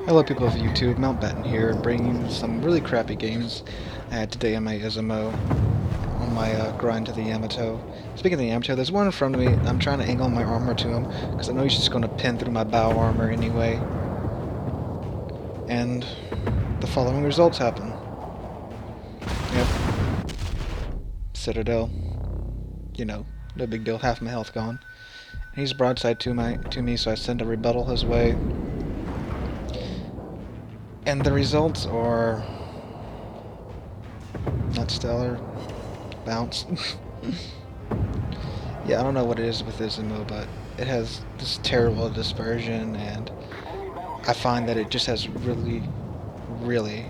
Hello people of YouTube, Mountbatten here, bringing you some really crappy games I had today on my Izumo, on my grind to the Yamato. Speaking of the Yamato, there's one in front of me. I'm trying to angle my armor to him, because I know he's just going to pin through my bow armor anyway. And the following results happen. Yep. Citadel. You know, no big deal, half my health gone. He's broadside to me, so I send a rebuttal his way. And the results are not stellar. Bounce. Yeah, I don't know what it is with Izumo, but it has this terrible dispersion, and I find that it just has really, really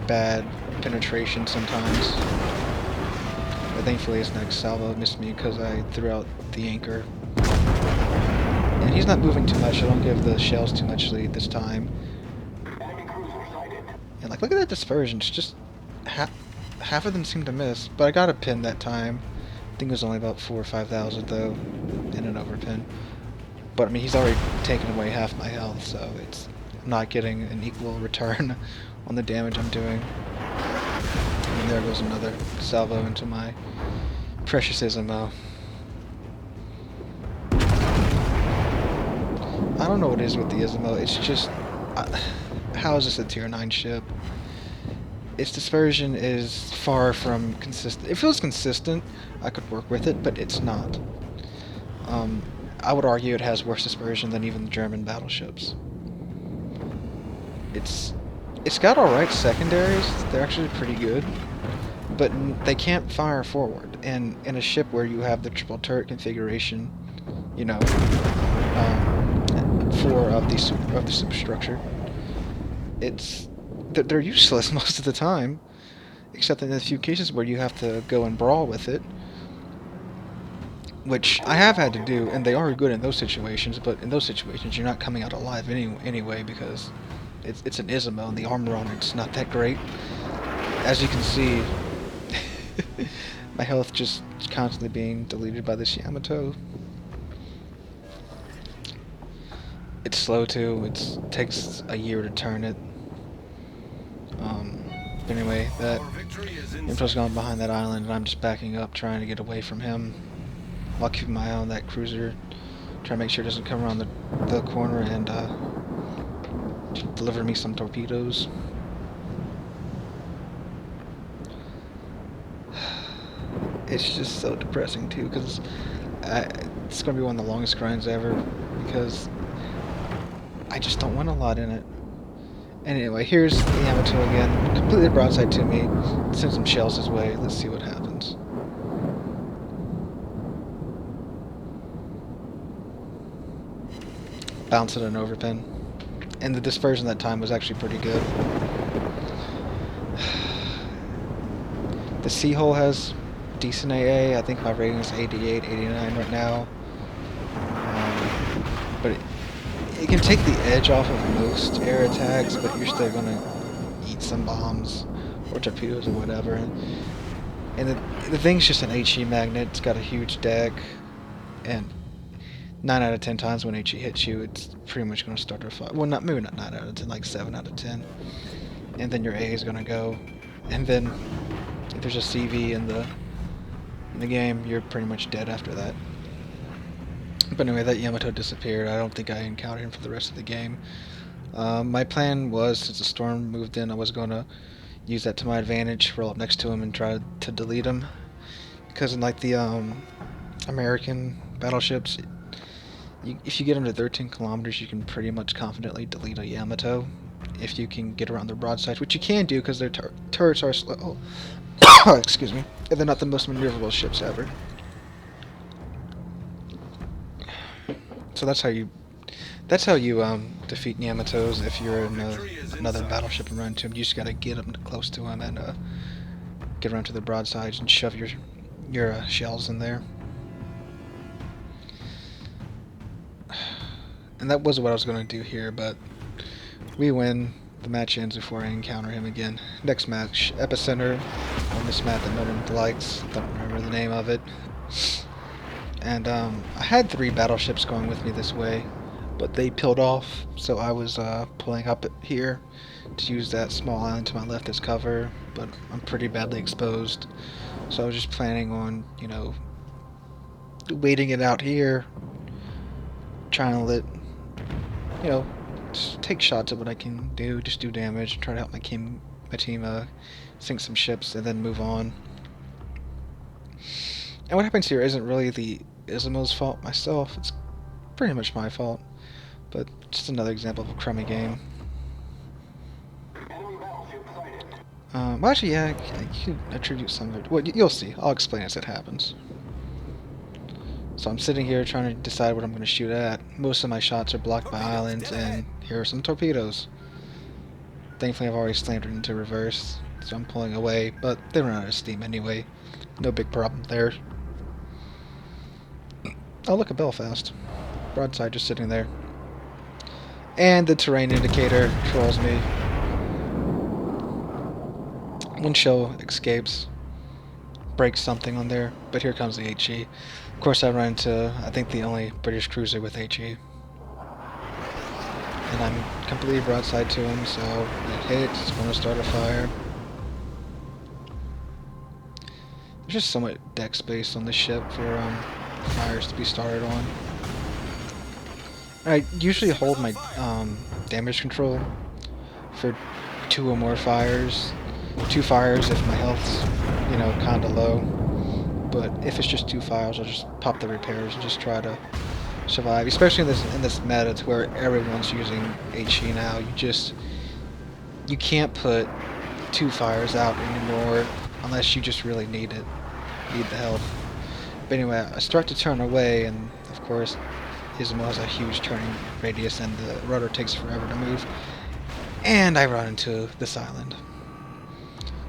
bad penetration sometimes. But thankfully his next salvo missed me because I threw out the anchor. And he's not moving too much, I don't give the shells too much lead this time. And like, look at that dispersion, it's just half of them seem to miss, but I got a pin that time. I think it was only about 4,000 or 5,000 though, in an overpin. But I mean, he's already taken away half my health, so I'm not getting an equal return on the damage I'm doing. And there goes another salvo into my precious Izumo. I don't know what it is with the Izumo, it's just... how is this a tier 9 ship? Its dispersion is far from consistent. It feels consistent, I could work with it, but it's not. I would argue it has worse dispersion than even the German battleships. It's got alright secondaries, they're actually pretty good, but they can't fire forward. And in a ship where you have the triple turret configuration, you know, 4 of the superstructure, they're useless most of the time, except in a few cases where you have to go and brawl with it, which I have had to do, and they are good in those situations, but in those situations you're not coming out alive anyway because it's an Izumo and the armor on it's not that great. As you can see, my health just constantly being deleted by this Yamato. It's slow too, it takes a year to turn it. But anyway, that info's gone behind that island, and I'm just backing up, trying to get away from him, while keeping my eye on that cruiser, trying to make sure it doesn't come around the corner and deliver me some torpedoes. It's just so depressing too, because it's going to be one of the longest grinds ever, because I just don't want a lot in it. Anyway, here's the Yamato again, completely broadside to me, send some shells his way, let's see what happens. Bounce at an overpin, and the dispersion that time was actually pretty good. The Seahole has decent AA, I think my rating is 88, 89 right now, but it can take the edge off of most air attacks, but you're still gonna eat some bombs or torpedoes or whatever. And the thing's just an HE magnet. It's got a huge deck, and 9 out of 10 times when HE hits you, it's pretty much gonna start a fight. Well, maybe not 9 out of 10, like 7 out of 10. And then your A is gonna go, and then if there's a CV in the game, you're pretty much dead after that. But anyway, that Yamato disappeared. I don't think I encountered him for the rest of the game. My plan was, since the storm moved in, I was going to use that to my advantage, roll up next to him and try to delete him. Because in like the American battleships, if you get under 13 kilometers, you can pretty much confidently delete a Yamato if you can get around their broadsides, which you can do because their turrets are slow. Excuse me. And they're not the most maneuverable ships ever. So that's how you defeat Yamatos if you're in another battleship and run into them. You just gotta get them close to them and get around to the broadsides and shove your shells in there. And that was what I was going to do here, but we win. The match ends before I encounter him again. Next match, Epicenter on this map that no one likes. Don't remember the name of it. And I had 3 battleships going with me this way. but they peeled off, so I was pulling up here to use that small island to my left as cover, but I'm pretty badly exposed, so I was just planning on, waiting it out here, trying to just take shots at what I can do, just do damage, try to help my team sink some ships, and then move on. And what happens here isn't really the Izumo's fault myself, it's pretty much my fault, but just another example of a crummy game. Well, actually, yeah, I could attribute some of it. Well, you'll see. I'll explain as it happens. So I'm sitting here trying to decide what I'm going to shoot at. Most of my shots are blocked by islands, and here are some torpedoes. Thankfully, I've already slammed it into reverse, so I'm pulling away, but they run out of steam anyway. No big problem there. Oh, look at Belfast. Broadside just sitting there. And the terrain indicator trolls me. One shell escapes, breaks something on there, but here comes the HE. Of course, I run into, I think, the only British cruiser with HE. And I'm completely broadside to him, so it hits, it's going to start a fire. There's just so much deck space on the ship for fires to be started on. I usually hold my damage control for 2 or more fires. 2 fires if my health's, kinda low. But if it's just 2 fires, I'll just pop the repairs and just try to survive. Especially in this meta, to where everyone's using HE now. You can't put 2 fires out anymore unless you just really need it. Need the health. But anyway, I start to turn away, and of course, Izumo has a huge turning radius, and the rudder takes forever to move. And I run into this island.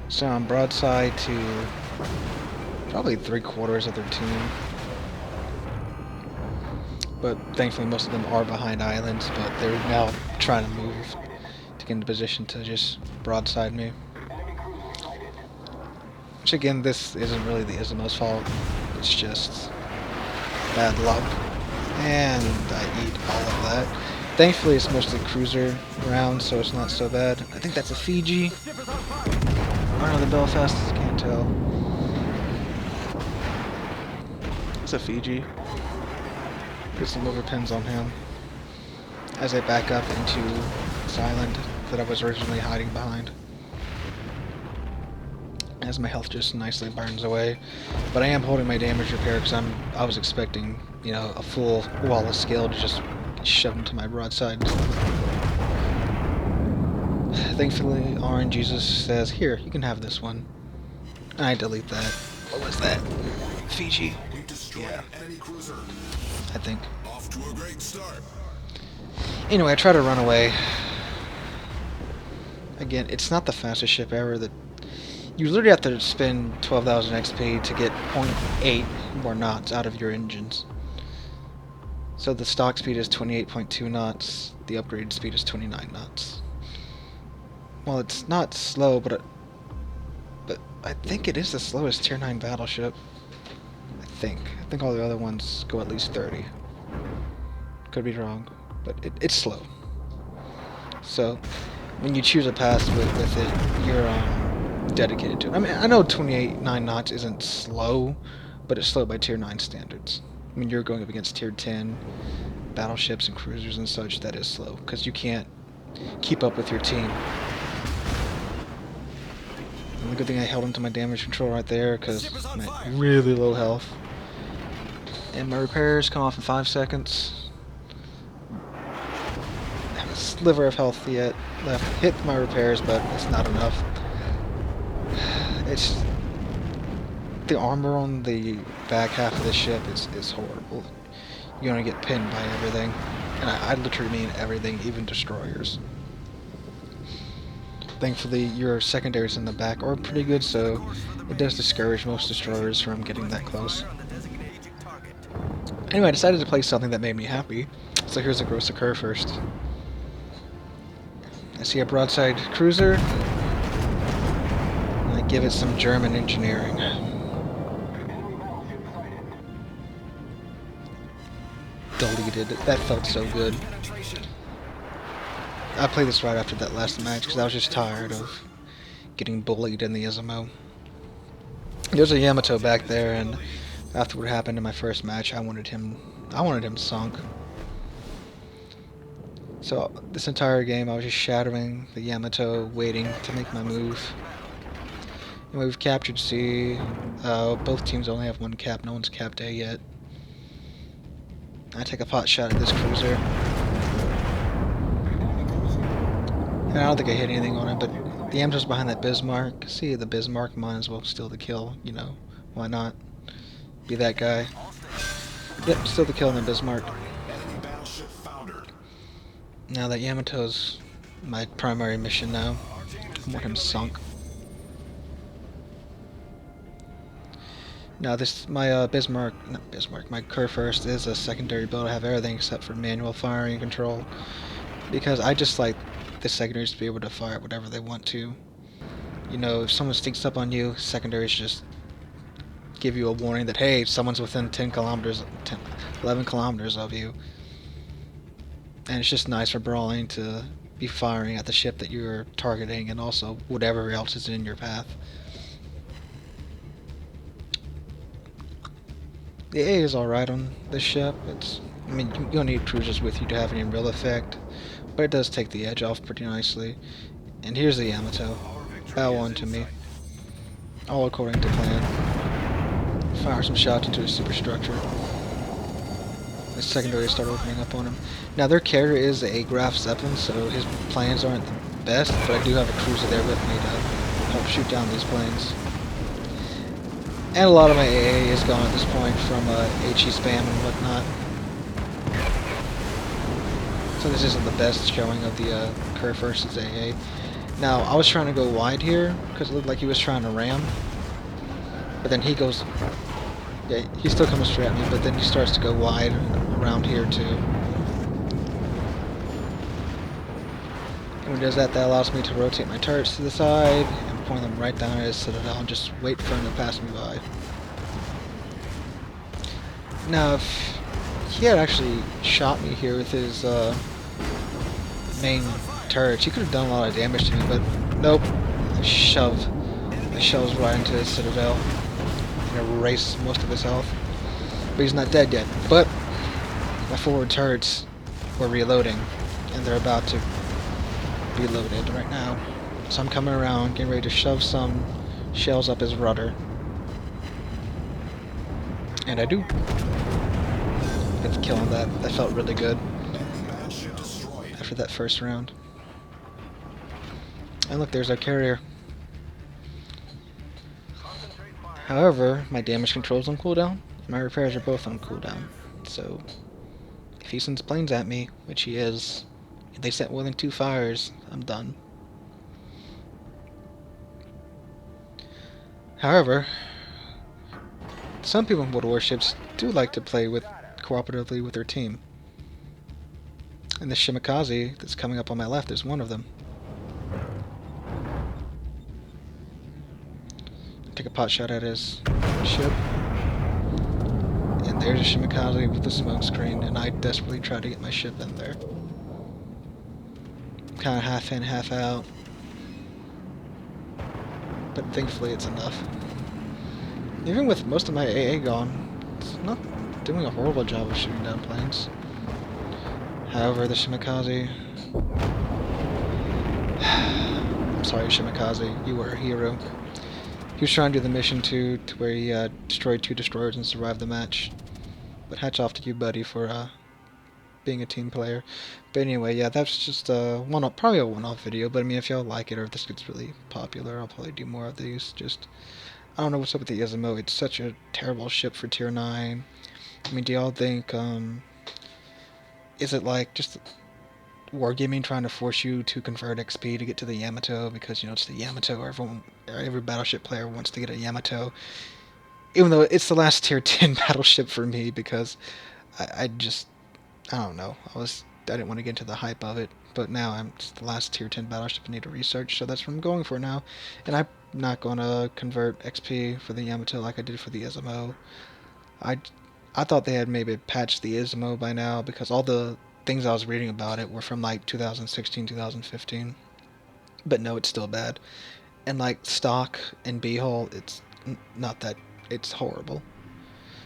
So I'm broadside to probably 3/4 of their team. But thankfully most of them are behind islands, but they're now trying to move to get into position to just broadside me. Which again, this isn't really the Izumo's fault, it's just bad luck. And I eat all of that. Thankfully it's mostly cruiser rounds, so it's not so bad. I think that's a Fiji. Or another Belfast, can't tell. It's a Fiji. Put some over pins on him as I back up into this island that I was originally hiding behind. As my health just nicely burns away. But I am holding my damage repair because I was expecting, a full wall of skill to just shove into my broadside. Thankfully, RNGesus says, "Here, you can have this one." And I delete that. What was that? Fiji? Yeah. I think. Off to a great start. Anyway, I try to run away. Again, it's not the fastest ship ever. That you literally have to spend 12,000 XP to get 0.8 more knots out of your engines. So the stock speed is 28.2 knots. The upgraded speed is 29 knots. Well, it's not slow, but I think it is the slowest Tier 9 battleship. I think all the other ones go at least 30. Could be wrong, but it's slow. So when you choose a path with it, you're dedicated to it. I mean, I know 28.9 knots isn't slow, but it's slow by Tier 9 standards. When you're going up against Tier 10 battleships and cruisers and such, that is slow, because you can't keep up with your team. And the good thing I held onto my damage control right there, because I'm at really low health. And my repairs come off in 5 seconds. I have a sliver of health yet left. Hit my repairs, but it's not enough. It's the armor on the back half of the ship is horrible. You're gonna get pinned by everything, and I literally mean everything, even destroyers. Thankfully, your secondaries in the back are pretty good, so it does discourage most destroyers from getting that close. Anyway, I decided to play something that made me happy, so here's a gross occur first. I see a broadside cruiser, and I give it some German engineering. Deleted. did it. That felt so good. I played this right after that last match because I was just tired of getting bullied in the Izumo. There's a Yamato back there, and after what happened in my first match, I wanted him sunk. So this entire game, I was just shadowing the Yamato, waiting to make my move. And we've captured C. Both teams only have one cap. No one's capped A yet. I take a pot shot at this cruiser. And I don't think I hit anything on it, but the Yamato's behind that Bismarck. See the Bismarck, might as well steal the kill, you know. Why not? Be that guy. Yep, still the kill on the Bismarck. Now that Yamato's my primary mission now. I want him sunk. Now this, my my Kurfürst is a secondary build. I have everything except for manual firing control. Because I just like the secondaries to be able to fire whatever they want to. You know, if someone sneaks up on you, secondaries just give you a warning that, hey, someone's within 11 kilometers of you. And it's just nice for brawling to be firing at the ship that you're targeting and also whatever else is in your path. The A is alright on this ship. I mean, you don't need cruisers with you to have any real effect, but it does take the edge off pretty nicely. And here's the Yamato. Bow on to me. All according to plan. Fire some shots into his superstructure. The secondary start opening up on him. Now their carrier is a Graf Zeppelin, so his planes aren't the best, but I do have a cruiser there with me to help shoot down these planes. And a lot of my AA is gone at this point from HE spam and whatnot. So this isn't the best showing of the Kurfürst's AA. Now, I was trying to go wide here, because it looked like he was trying to ram. But then he goes... Yeah, he's still coming straight at me, but then he starts to go wide around here too. And when he does that, that allows me to rotate my turrets to the side and point them right down at his citadel and just wait for him to pass me by. Now, if he had actually shot me here with his main turrets, he could have done a lot of damage to me, but nope. I shoved the shells right into his citadel. Erase most of his health, but he's not dead yet. But my forward turrets were reloading, and they're about to be loaded right now. So I'm coming around, getting ready to shove some shells up his rudder, and I do. Get the kill on that. That felt really good after that first round. And look, there's our carrier. However, my damage control is on cooldown, and my repairs are both on cooldown. So, if he sends planes at me, which he is, and they set more than 2 fires, I'm done. However, some people in warships do like to play cooperatively with their team. And this Shimikaze that's coming up on my left is one of them. Take a pot shot at his ship. And there's a Shimikaze with the smoke screen, and I desperately try to get my ship in there. Kind of half in, half out. But thankfully it's enough. Even with most of my AA gone, it's not doing a horrible job of shooting down planes. However, the Shimikaze... I'm sorry, Shimikaze, you were a hero. He was trying to do the mission to where he destroyed 2 destroyers and survived the match. But hats off to you, buddy, for being a team player. But anyway, yeah, that's just probably a one-off video. But I mean, if y'all like it or if this gets really popular, I'll probably do more of these. Just, I don't know what's up with the Izumo. It's such a terrible ship for tier 9. I mean, do y'all think, is it like just wargaming trying to force you to convert XP to get to the Yamato because, you know, it's the Yamato, every battleship player wants to get a Yamato, even though it's the last tier 10 battleship for me because I don't know, I didn't want to get into the hype of it, but now it's the last tier 10 battleship I need to research, so that's what I'm going for now, and I'm not going to convert XP for the Yamato like I did for the Izumo. I I thought they had maybe patched the Izumo by now because all the things I was reading about it were from like 2016, 2015. But no, it's still bad. And like stock and B-hole, it's not that. It's horrible.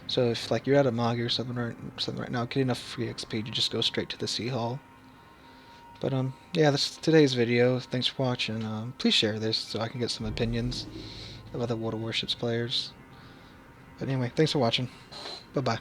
So if like you're at a Magi or something right now, get enough free XP to just go straight to the Sea Hall. But yeah, that's today's video. Thanks for watching. Please share this so I can get some opinions of other World of Warships players. But anyway, thanks for watching. Bye bye.